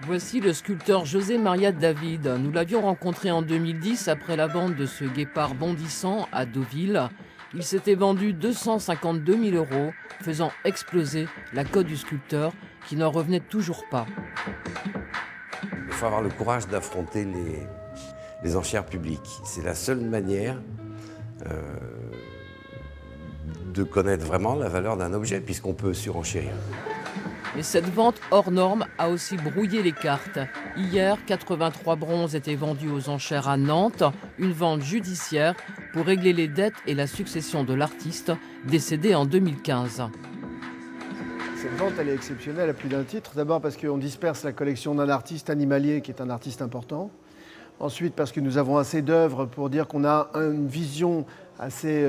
Voici le sculpteur José Maria David. Nous l'avions rencontré en 2010 après la vente de ce guépard bondissant à Deauville. Il s'était vendu 252 000 €, faisant exploser la cote du sculpteur qui n'en revenait toujours pas. Il faut avoir le courage d'affronter les enchères publiques. C'est la seule manière de connaître vraiment la valeur d'un objet, puisqu'on peut surenchérir. Mais cette vente hors norme a aussi brouillé les cartes. Hier, 83 bronzes étaient vendus aux enchères à Nantes, une vente judiciaire pour régler les dettes et la succession de l'artiste décédé en 2015. Cette vente, elle est exceptionnelle à plus d'un titre. D'abord parce qu'on disperse la collection d'un artiste animalier qui est un artiste important. Ensuite parce que nous avons assez d'œuvres pour dire qu'on a une vision assez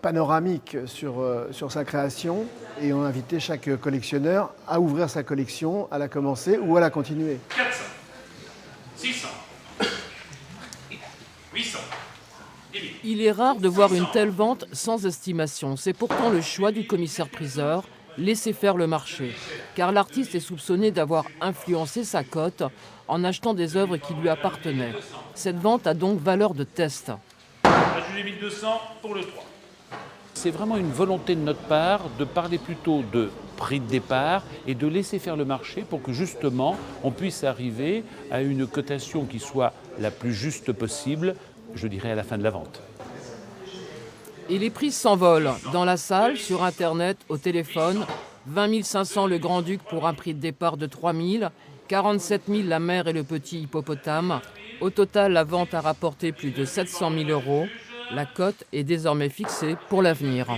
panoramique sur sa création. Et on a invité chaque collectionneur à ouvrir sa collection, à la commencer ou à la continuer. 400, 600, 800. Il est rare de voir une telle vente sans estimation. C'est pourtant le choix du commissaire-priseur, laisser faire le marché. Car l'artiste est soupçonné d'avoir influencé sa cote en achetant des œuvres qui lui appartenaient. Cette vente a donc valeur de test. Adjugé 1200 pour le 3. C'est vraiment une volonté de notre part de parler plutôt de prix de départ et de laisser faire le marché pour que justement on puisse arriver à une cotation qui soit la plus juste possible, je dirais à la fin de la vente. Et les prix s'envolent. Dans la salle, sur Internet, au téléphone, 20 500 le Grand-Duc pour un prix de départ de 3 000, 47 000 la mère et le petit hippopotame. Au total, la vente a rapporté plus de 700 000 €. La cote est désormais fixée pour l'avenir.